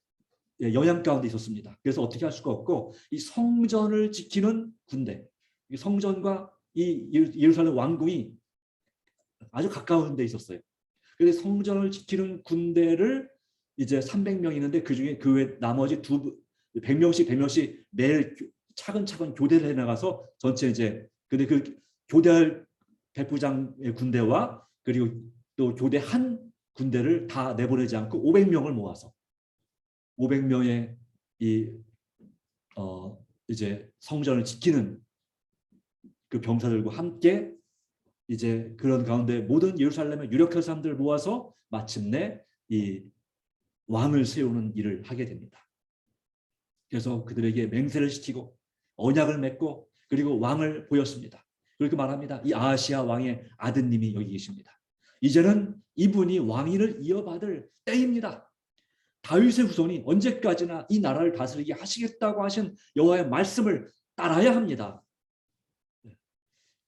영향 가운데 있었습니다. 그래서 어떻게 할 수가 없고, 이 성전을 지키는 군대, 이 성전과 이 예루살렘 왕궁이 아주 가까운 데 있었어요. 그래서 성전을 지키는 군대를 이제 300명 있는데, 그중에 그 외 나머지 100명씩 매일 차근차근 교대를 해나가서 전체 이제, 근데 그 교대할 백부장의 군대와 그리고 또 교대 한 군대를 다 내보내지 않고 500명을 모아서 500명의 이제 성전을 지키는 그 병사들과 함께 이제 그런 가운데 모든 예루살렘의 유력한 사람들을 모아서 마침내 이 왕을 세우는 일을 하게 됩니다. 그래서 그들에게 맹세를 시키고 언약을 맺고 그리고 왕을 보였습니다. 그렇게 말합니다. 이 아하시아 왕의 아드님이 여기 계십니다. 이제는 이분이 왕위를 이어받을 때입니다. 다윗의 후손이 언제까지나 이 나라를 다스리게 하시겠다고 하신 여호와의 말씀을 따라야 합니다.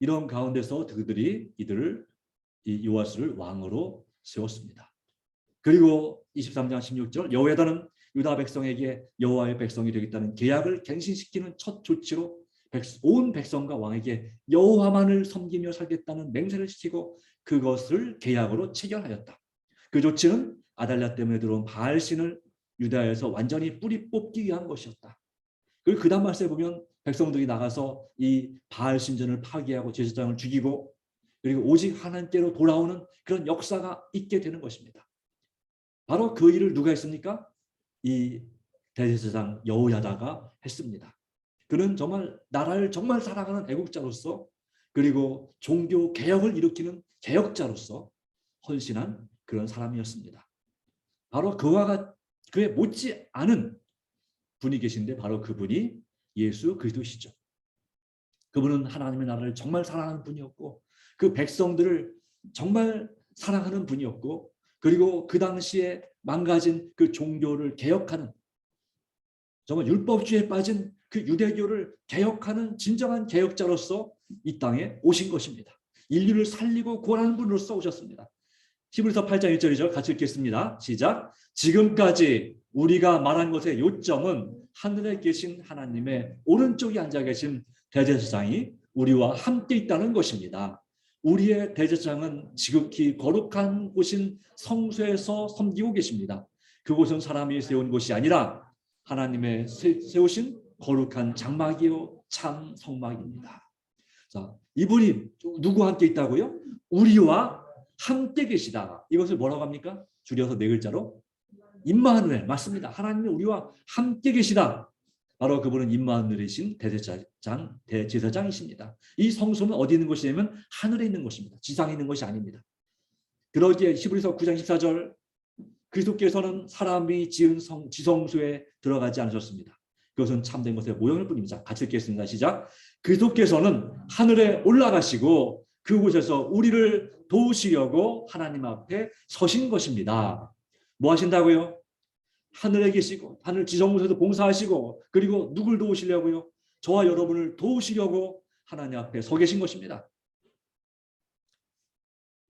이런 가운데서 그들이 이 요아스를 왕으로 세웠습니다. 그리고 23장 16절, 여호야다는 유다 백성에게 여호와의 백성이 되겠다는 계약을 갱신시키는 첫 조치로 온 백성과 왕에게 여호와만을 섬기며 살겠다는 맹세를 시키고 그것을 계약으로 체결하였다. 그 조치는 아달랴 때문에 들어온 바알신을 유다에서 완전히 뿌리 뽑기 위한 것이었다. 그리고 그 다음 말씀에 보면 백성들이 나가서 이 바알 신전을 파괴하고 제사장을 죽이고 그리고 오직 하나님께로 돌아오는 그런 역사가 있게 되는 것입니다. 바로 그 일을 누가 했습니까? 이 대제사장 여호야다가 했습니다. 그는 정말 나라를 정말 사랑하는 애국자로서, 그리고 종교 개혁을 일으키는 개혁자로서 헌신한 그런 사람이었습니다. 바로 그에 못지 않은 분이 계신데, 바로 그분이 예수 그리스도시죠. 그분은 하나님의 나라를 정말 사랑하는 분이었고, 그 백성들을 정말 사랑하는 분이었고, 그리고 그 당시에 망가진 그 종교를 개혁하는, 정말 율법주의에 빠진 그 유대교를 개혁하는 진정한 개혁자로서 이 땅에 오신 것입니다. 인류를 살리고 구원하는 분으로서 오셨습니다. 히브리서 8장 1절이죠. 같이 읽겠습니다. 시작. 지금까지 우리가 말한 것의 요점은 하늘에 계신 하나님의 오른쪽에 앉아 계신 대제사장이 우리와 함께 있다는 것입니다. 우리의 대제사장은 지극히 거룩한 곳인 성소에서 섬기고 계십니다. 그곳은 사람이 세운 곳이 아니라 하나님의 세우신 거룩한 장막이요 참 성막입니다. 자, 이분이 누구와 함께 있다고요? 우리와 함께 계시다. 이것을 뭐라고 합니까? 줄여서 4글자로 임마누엘. 맞습니다. 하나님이 우리와 함께 계시다. 바로 그분은 임마누엘이신 대제사장이십니다. 이 성소는 어디 있는 곳이냐면 하늘에 있는 곳입니다. 지상에 있는 것이 아닙니다. 그러기에 히브리서 9장 14절 그리스도께서는 사람이 지은 지성소에 들어가지 않으셨습니다. 그것은 참된 것의 모형일 뿐입니다. 같이 읽겠습니다. 시작. 그리스도께서는 하늘에 올라가시고 그곳에서 우리를 도우시려고 하나님 앞에 서신 것입니다. 뭐 하신다고요? 하늘에 계시고 하늘 지성소에서 봉사하시고 그리고 누굴 도우시려고요? 저와 여러분을 도우시려고 하나님 앞에 서 계신 것입니다.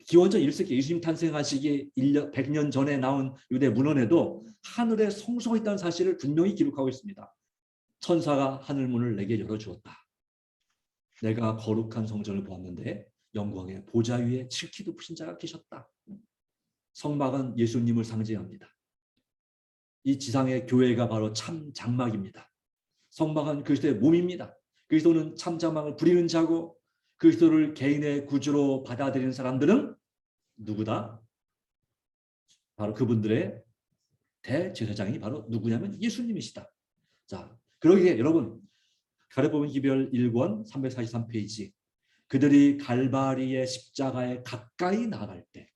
기원전 1세기 예수님 탄생하시기 100년 전에 나온 유대 문헌에도 하늘에 성소가 있다는 사실을 분명히 기록하고 있습니다. 천사가 하늘문을 내게 열어주었다. 내가 거룩한 성전을 보았는데 영광의 보좌 위에 칠키 덮으신 자가 계셨다. 성막은 예수님을 상징합니다. 이 지상의 교회가 바로 참 장막입니다. 성막은 그리스도의 몸입니다. 그리스도는 참 장막을 부리는 자고 그리스도를 개인의 구주로 받아들이는 사람들은 누구다? 바로 그분들의 대제사장이 바로 누구냐면 예수님이시다. 자, 그러기에 여러분 가르법은 기별 1권 343페이지 그들이 갈바리의 십자가에 가까이 나아갈 때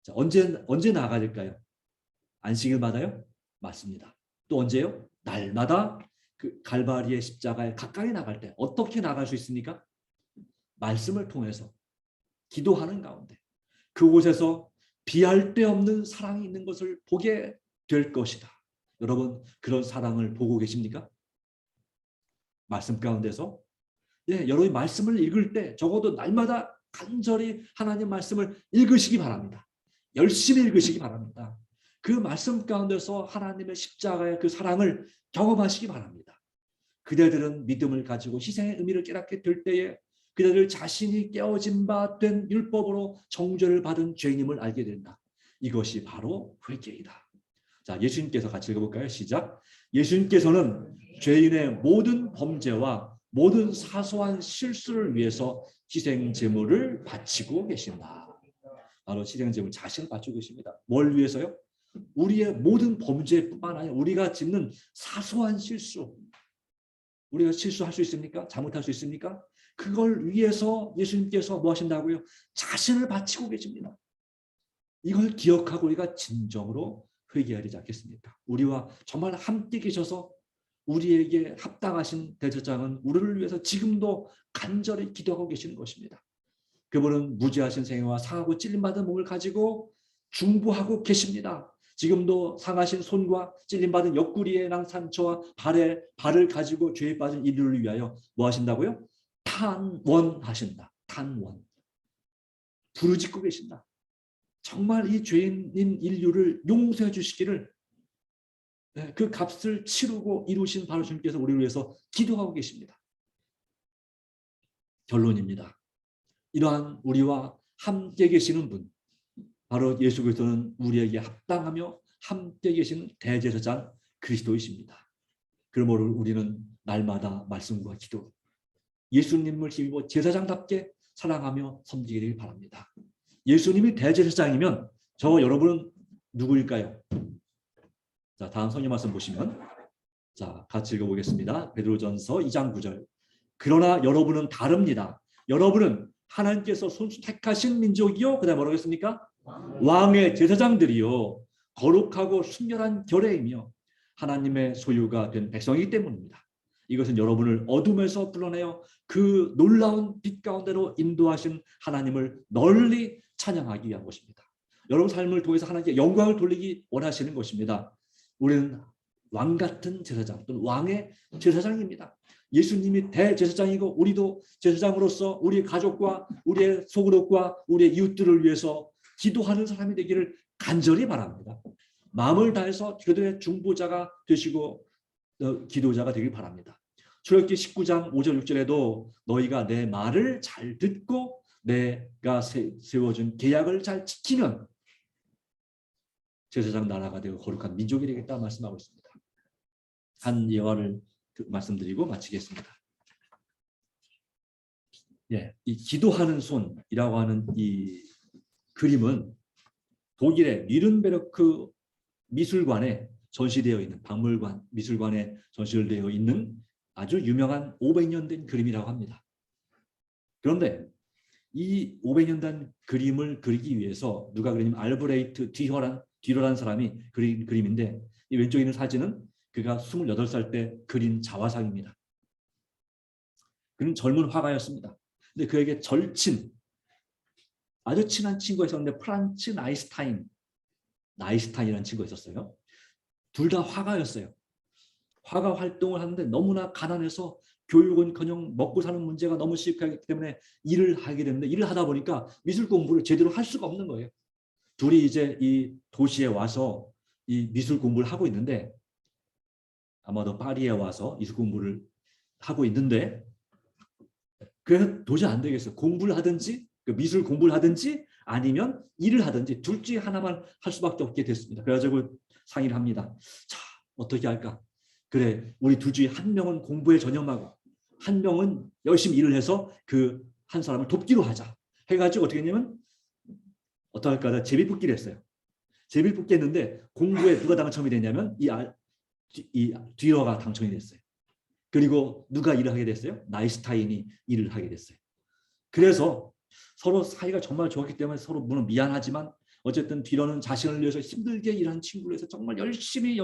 자, 언제 나아가야 될까요? 안식일마다요? 맞습니다. 또 언제요? 날마다 그 갈바리의 십자가에 가까이 나갈 때 어떻게 나갈 수 있습니까? 말씀을 통해서 기도하는 가운데 그곳에서 비할 데 없는 사랑이 있는 것을 보게 될 것이다. 여러분 그런 사랑을 보고 계십니까? 말씀 가운데서 여러분이 말씀을 읽을 때 적어도 날마다 간절히 하나님 말씀을 읽으시기 바랍니다. 열심히 읽으시기 바랍니다. 그 말씀 가운데서 하나님의 십자가의 그 사랑을 경험하시기 바랍니다. 그대들은 믿음을 가지고 희생의 의미를 깨닫게 될 때에 그대들 자신이 깨어진 바 된 율법으로 정죄를 받은 죄인임을 알게 된다. 이것이 바로 회개이다. 자, 예수님께서 같이 읽어볼까요? 시작. 예수님께서는 죄인의 모든 범죄와 모든 사소한 실수를 위해서 희생 제물을 바치고 계신다. 바로 희생 제물 자신을 바치고 계십니다. 뭘 위해서요? 우리의 모든 범죄뿐만 아니라 우리가 짓는 사소한 실수, 우리가 실수할 수 있습니까? 잘못할 수 있습니까? 그걸 위해서 예수님께서 뭐 하신다고요? 자신을 바치고 계십니다. 이걸 기억하고 우리가 진정으로 회개해야 되지 않겠습니까? 우리와 정말 함께 계셔서 우리에게 합당하신 대제사장은 우리를 위해서 지금도 간절히 기도하고 계시는 것입니다. 그분은 무죄하신 생애와 상하고 찔림받은 몸을 가지고 중보하고 계십니다. 지금도 상하신 손과 찔림받은 옆구리에 난 상처와 발을 가지고 죄에 빠진 인류를 위하여 뭐 하신다고요? 탄원하신다. 탄원. 부르짖고 계신다. 정말 이 죄인인 인류를 용서해 주시기를 그 값을 치르고 이루신 바로 주님께서 우리를 위해서 기도하고 계십니다. 결론입니다. 이러한 우리와 함께 계시는 분, 바로 예수 그리스도는 우리에게 합당하며 함께 계시는 대제사장 그리스도이십니다. 그러므로 우리는 날마다 말씀과 기도, 예수님을 힘입어 제사장답게 사랑하며 섬기게 되길 바랍니다. 예수님이 대제사장이면 저 여러분은 누구일까요? 자, 다음 성경 말씀 보시면 자, 같이 읽어보겠습니다. 베드로전서 2장 9절. 그러나 여러분은 다릅니다. 여러분은 하나님께서 손수 택하신 민족이요. 그다음에 뭐라고 했습니까? 왕의 제사장들이요. 거룩하고 순결한 결례이며 하나님의 소유가 된 백성이기 때문입니다. 이것은 여러분을 어둠에서 불러내어 그 놀라운 빛 가운데로 인도하신 하나님을 널리 찬양하기 위한 것입니다. 여러분 삶을 통해서 하나님께 영광을 돌리기 원하시는 것입니다. 우리는 왕 같은 제사장 또는 왕의 제사장입니다. 예수님이 대제사장이고 우리도 제사장으로서 우리의 가족과 우리의 소그룹과 우리의 이웃들을 위해서 기도하는 사람이 되기를 간절히 바랍니다. 마음을 다해서 그들의 중보자가 되시고 기도자가 되길 바랍니다. 출애굽기 19장 5절 6절에도 너희가 내 말을 잘 듣고 내가 세워준 계약을 잘 지키면 제사장 나라가 되고 거룩한 민족이 되겠다 말씀하고 있습니다. 한 예화를 말씀드리고 마치겠습니다. 이 기도하는 손이라고 하는 이 그림은 독일의 뉘른베르크 미술관에 전시되어 있는 박물관, 미술관에 전시되어 있는 아주 유명한 500년 된 그림이라고 합니다. 그런데 이 500년 된 그림을 그리기 위해서 누가 그리냐면 알브레이트 뒤러라는 사람이 그린 그림인데, 이 왼쪽에 있는 사진은 그가 28살 때 그린 자화상입니다. 그는 젊은 화가였습니다. 근데 그에게 절친, 아주 친한 친구가 있었는데 프란츠 나이스타인이라는 친구가 있었어요. 둘 다 화가였어요. 화가 활동을 하는데 너무나 가난해서 교육은커녕 먹고 사는 문제가 너무 심각하기 때문에 일을 하게 되는데, 일을 하다 보니까 미술 공부를 제대로 할 수가 없는 거예요. 둘이 이제 이 도시에 와서 이 미술 공부를 하고 있는데, 아마도 파리에 와서 미술 공부를 하고 있는데, 그래서 도저히 안 되겠어요. 공부를 하든지 미술 공부를 하든지 아니면 일을 하든지 둘 중에 하나만 할 수밖에 없게 됐습니다. 그래가지고 상의를 합니다. 자, 어떻게 할까? 그래, 우리 둘 중에 한 명은 공부에 전념하고 한 명은 열심히 일을 해서 그 한 사람을 돕기로 하자. 해가지고 어떻게 했냐면, 어떻게 할까? 제비뽑기를 했어요. 제비뽑기 했는데 공부에 누가 당첨이 됐냐면 이 뒤러가 당첨이 됐어요. 그리고 누가 일을 하게 됐어요? 나이스타인이 일을 하게 됐어요. 그래서 서로 사이가 정말 좋았기 때문에 서로 물론 미안하지만 어쨌든 뒤러는 자신을 위해서 힘들게 일한 친구를 해서 정말 열심히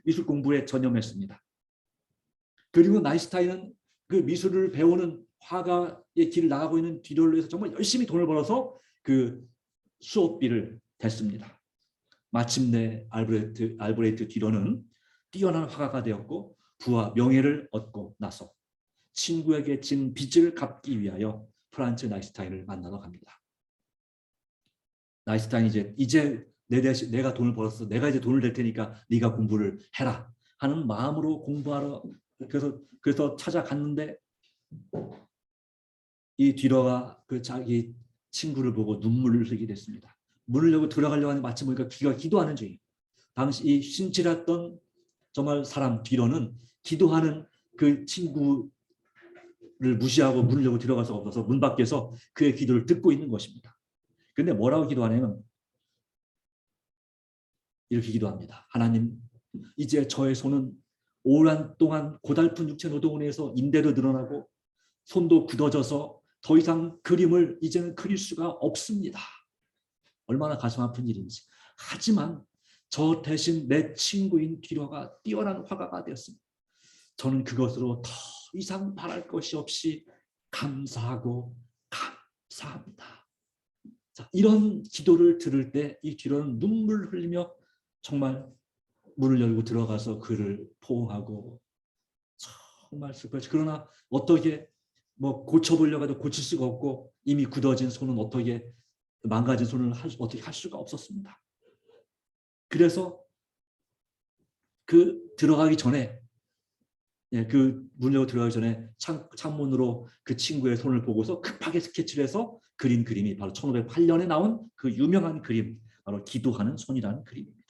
미술 공부에 전념했습니다. 그리고 나이스타인은 그 미술을 배우는 화가의 길을 나가고 있는 뒤러를 위해서 정말 열심히 돈을 벌어서 그 수업비를 댔습니다. 마침내 알브레이트 뒤러는 뛰어난 화가가 되었고 부와 명예를 얻고 나서 친구에게 진 빚을 갚기 위하여 프란츠 나이스타인을 만나러 갑니다. 나이스타인이 이제 내 대신 내가 돈을 벌었어. 내가 이제 돈을 낼 테니까 네가 공부를 해라 하는 마음으로 공부하러 그래서 찾아갔는데, 이 뒤러가 그 자기 친구를 보고 눈물을 흘리게 됐습니다. 문을 열고 들어가려고 하는데 마침 보니까 귀가 기도하는 중이에요. 당시 이 신칠했던 정말 사람 뒤러는 기도하는 그 친구를 무시하고 문을 열고 들어갈 수가 없어서 문 밖에서 그의 기도를 듣고 있는 것입니다. 근데 뭐라고 기도하냐면 이렇게 기도합니다. 하나님, 이제 저의 손은 오랜 동안 고달픈 육체 노동을 해서 인대도 늘어나고 손도 굳어져서 더 이상 그림을 이제는 그릴 수가 없습니다. 얼마나 가슴 아픈 일인지. 하지만 저 대신 내 친구인 뒤러가 뛰어난 화가가 되었습니다. 저는 그것으로 더 이상 바랄 것이 없이 감사하고 감사합니다. 자, 이런 기도를 들을 때 이 뒤러는 눈물을 흘리며 정말 문을 열고 들어가서 그를 포옹하고 정말 슬퍼요. 그러나 어떻게 고쳐보려고 해도 고칠 수가 없고 이미 굳어진 손은 어떻게 망가진 손을 어떻게 할 수가 없었습니다. 그래서 그 들어가기 전에 그 문 열고 들어가기 전에 창문으로 그 친구의 손을 보고서 급하게 스케치를 해서 그린 그림이 바로 1508년에 나온 그 유명한 그림, 바로 기도하는 손이라는 그림입니다.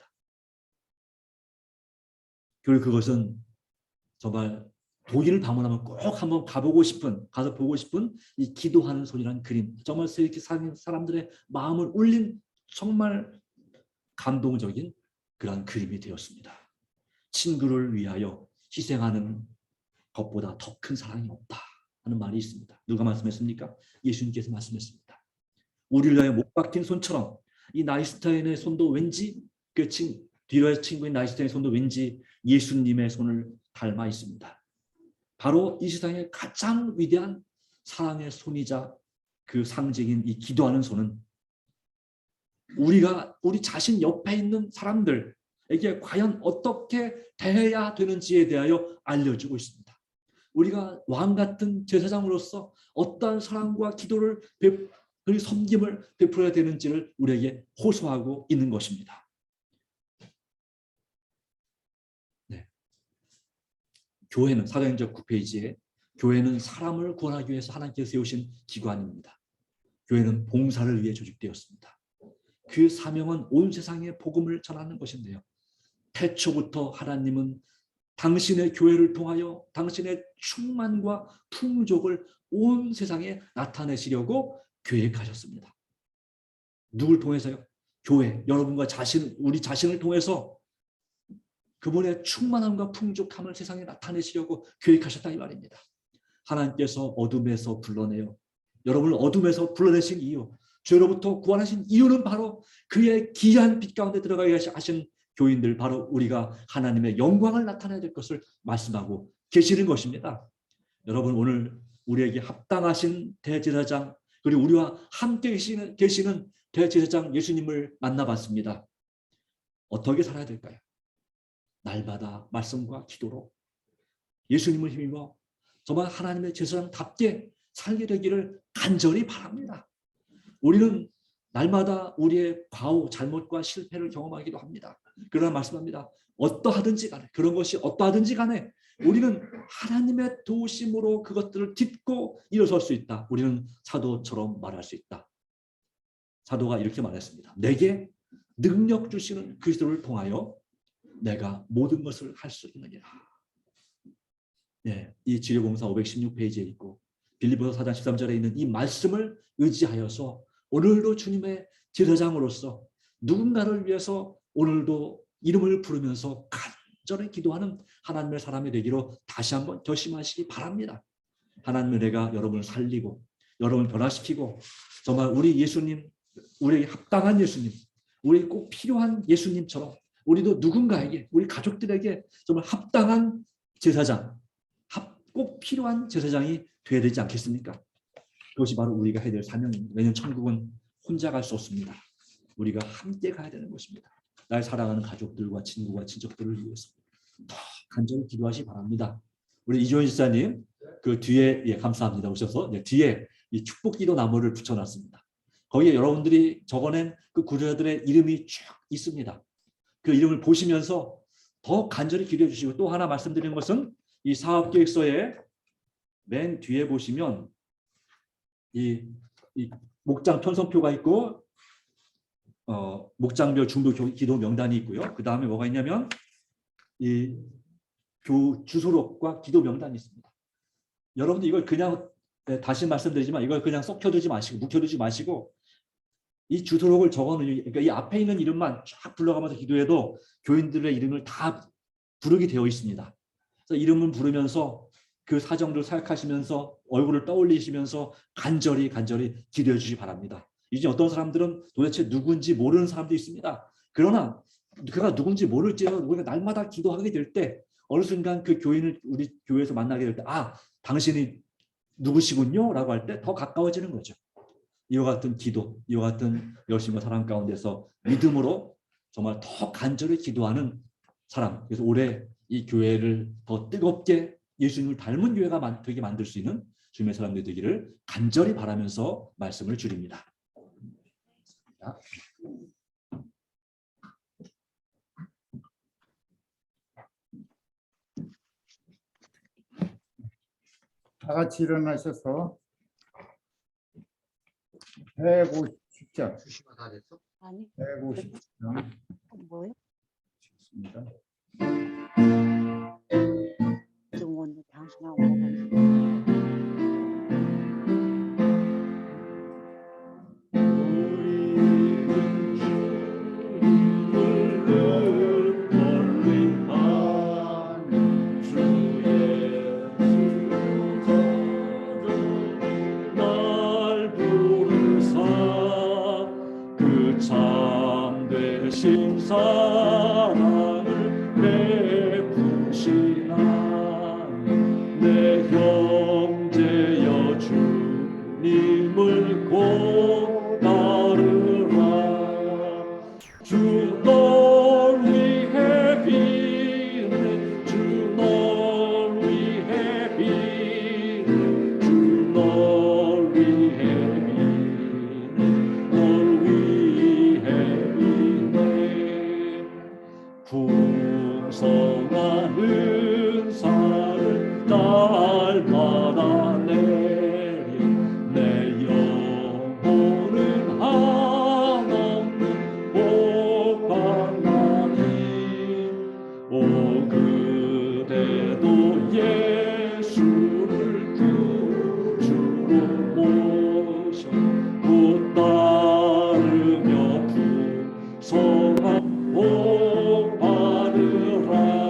그리고 그것은 정말 독일을 방문하면 꼭 한번 가서 보고 싶은 이 기도하는 손이라는 그림, 정말 이렇게 사람들의 마음을 울린 정말 감동적인 그런 그림이 되었습니다. 친구를 위하여 희생하는 것보다 더 큰 사랑이 없다 하는 말이 있습니다. 누가 말씀했습니까? 예수님께서 말씀했습니다. 우리를 위하여 못 박힌 손처럼 이 나이스타인의 손도 왠지 뒤로의 친구인 나이스타인의 손도 왠지 예수님의 손을 닮아 있습니다. 바로 이 세상의 가장 위대한 사랑의 손이자 그 상징인 이 기도하는 손은 우리 자신 옆에 있는 사람들에게 과연 어떻게 대해야 되는지에 대하여 알려주고 있습니다. 우리가 왕 같은 제사장으로서 어떠한 사랑과 기도를 그리고 섬김을 베풀어야 되는지를 우리에게 호소하고 있는 것입니다. 네. 교회는 사도행전 9페이지에 교회는 사람을 구원하기 위해서 하나님께서 세우신 기관입니다. 교회는 봉사를 위해 조직되었습니다. 그 사명은 온 세상에 복음을 전하는 것인데요. 태초부터 하나님은 당신의 교회를 통하여 당신의 충만과 풍족을 온 세상에 나타내시려고 계획하셨습니다. 누굴 통해서요? 교회, 여러분과 우리 자신을 통해서 그분의 충만함과 풍족함을 세상에 나타내시려고 계획하셨다 이 말입니다. 하나님께서 어둠에서 불러내요. 여러분을 어둠에서 불러내신 이유, 죄로부터 구원하신 이유는 바로 그의 귀한 빛 가운데 들어가게 하신 교인들, 바로 우리가 하나님의 영광을 나타내야 될 것을 말씀하고 계시는 것입니다. 여러분, 오늘 우리에게 합당하신 대제사장, 그리고 우리와 함께 계시는 대제사장 예수님을 만나봤습니다. 어떻게 살아야 될까요? 날마다 말씀과 기도로 예수님을 힘입어 정말 하나님의 제사장답게 살게 되기를 간절히 바랍니다. 우리는 날마다 우리의 과오, 잘못과 실패를 경험하기도 합니다. 그러나 말씀합니다. 어떠하든지 간에, 그런 것이 어떠하든지 간에 우리는 하나님의 도우심으로 그것들을 딛고 일어설 수 있다. 우리는 사도처럼 말할 수 있다. 사도가 이렇게 말했습니다. 내게 능력 주시는 그리스도를 통하여 내가 모든 것을 할 수 있느니라. 네, 이 지뢰공사 516페이지에 있고 빌립보서 4장 13절에 있는 이 말씀을 의지하여서 오늘도 주님의 제사장으로서 누군가를 위해서 오늘도 이름을 부르면서 간절히 기도하는 하나님의 사람이 되기로 다시 한번 결심하시기 바랍니다. 하나님의 은혜가 여러분을 살리고 여러분을 변화시키고 정말 우리 예수님, 우리에게 합당한 예수님, 우리에게 꼭 필요한 예수님처럼 우리도 누군가에게, 우리 가족들에게 정말 합당한 제사장, 꼭 필요한 제사장이 되어야 되지 않겠습니까? 그것이 바로 우리가 해야 될 사명입니다. 왜냐하면 천국은 혼자 갈 수 없습니다. 우리가 함께 가야 되는 것입니다. 날 사랑하는 가족들과 친구와 친척들을 위해서 더 간절히 기도하시기 바랍니다. 우리 이조현 집사님 그 뒤에, 예, 감사합니다, 오셔서 뒤에 이 축복기도 나무를 붙여놨습니다. 거기에 여러분들이 적어낸 그 구조자들의 이름이 쭉 있습니다. 그 이름을 보시면서 더 간절히 기도해 주시고, 또 하나 말씀드리는 것은 이 사업계획서의 맨 뒤에 보시면 이 목장 편성표가 있고 목장별 중도 기도 명단이 있고요. 그 다음에 뭐가 있냐면 이 주소록과 기도 명단이 있습니다. 여러분들 이걸 그냥, 다시 말씀드리지만 이걸 그냥 썩혀두지 마시고 묵혀두지 마시고 이 주소록을 적어놓은, 그러니까 이 앞에 있는 이름만 쫙 불러가면서 기도해도 교인들의 이름을 다 부르게 되어 있습니다. 그래서 이름을 부르면서 그 사정을 생각하시면서 얼굴을 떠올리시면서 간절히 기도해 주시기 바랍니다. 이제 어떤 사람들은 도대체 누군지 모르는 사람도 있습니다. 그러나 그가 누군지 모를지라도 우리가 날마다 기도하게 될 때 어느 순간 그 교인을 우리 교회에서 만나게 될 때, 아, 당신이 누구시군요 라고 할 때 더 가까워지는 거죠. 이와 같은 기도, 이와 같은 열심과 사랑 가운데서 믿음으로 정말 더 간절히 기도하는 사람, 그래서 올해 이 교회를 더 뜨겁게 예수님을 닮은 교회가 되게 만들 수 있는 주님의 사람들이 되기를 간절히 바라면서 말씀을 드립니다. 다 같이 일어나셔서 150장. 주시가 다 됐어? 아니, 150장. 뭐요? 좋습니다. 좀 오늘 당신하고 먹었는데. 사랑을 베푸시나 내 형제여 주님을 곧 따르라. 주 널 위해 비네, 주 널 위해 비네, 주 널 위해 비네, 널 위해 풍성한 은사를 날마다 내리 내 영혼은 한없는 복받나니. 오 그대도 예수를 구주로 모셔 곧 따르며 풍성한 복 받으라.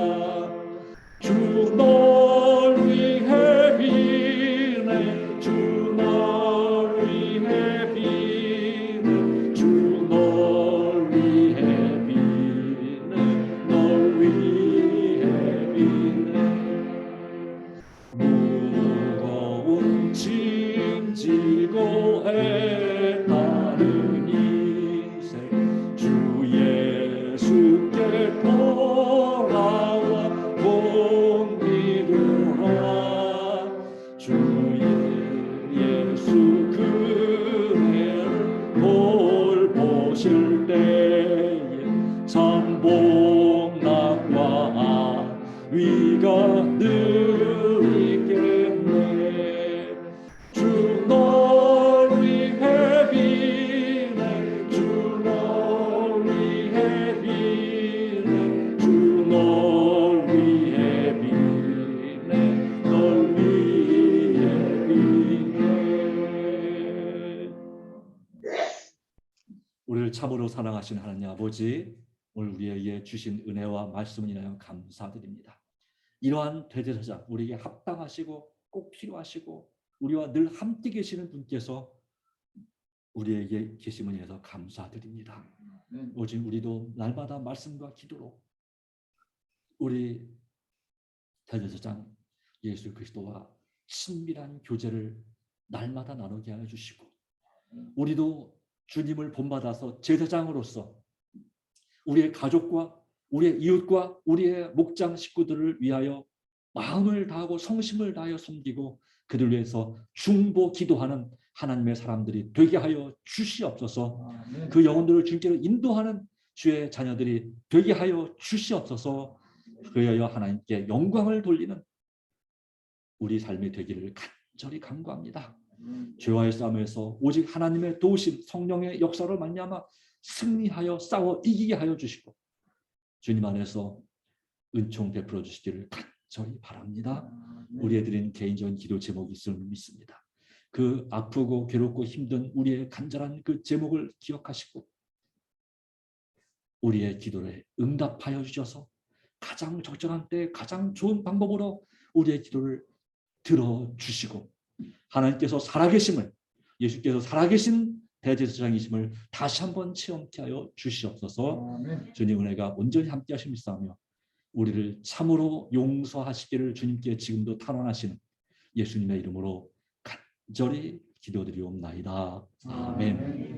예수께 돌아와 공기도라. 주의 예수 그네를 돌보실 때에 참 복락과 위가 늘 있겠네. 주 널 위해 비네. 주 널 위해 비네. 주 널 위해 비네. 널 위해 비네. 우리를 참으로 사랑하신 하나님 아버지, 오늘 우리에게 주신 은혜와 말씀을 인하여 감사드립니다. 이러한 대제사장, 우리에게 합당하시고 꼭 필요하시고 우리와 늘 함께 계시는 분께서 우리에게 계심을 인해서 감사드립니다. 오직 우리도 날마다 말씀과 기도로 우리 대제사장 예수 그리스도와 친밀한 교제를 날마다 나누게 하여 주시고, 우리도 주님을 본받아서 제사장으로서 우리의 가족과 우리의 이웃과 우리의 목장 식구들을 위하여 마음을 다하고 성심을 다하여 섬기고 그들 위해서 중보 기도하는 하나님의 사람들이 되게 하여 주시옵소서. 그 영혼들을 주님께로 인도하는 주의 자녀들이 되게 하여 주시옵소서. 그리하여 하나님께 영광을 돌리는 우리 삶이 되기를 간절히 간구합니다. 죄와의 싸움에서 오직 하나님의 도우심, 성령의 역사를 말미암아 승리하여 싸워 이기게 하여 주시고 주님 안에서 은총 베풀어 주시기를 간절히 바랍니다. 우리의 드린 개인적인 기도 제목이 있음을 믿습니다. 그 아프고 괴롭고 힘든 우리의 간절한 그 제목을 기억하시고 우리의 기도를 응답하여 주셔서 가장 적절한 때 가장 좋은 방법으로 우리의 기도를 들어주시고 하나님께서 살아계심을, 예수께서 살아계신 대제사장이심을 다시 한번 체험케 하여 주시옵소서. 주님 은혜가 온전히 함께 하심을 믿사오며 우리를 참으로 용서하시기를 주님께 지금도 탄원하시는 예수님의 이름으로 간절히 기도드리옵나이다. 아멘.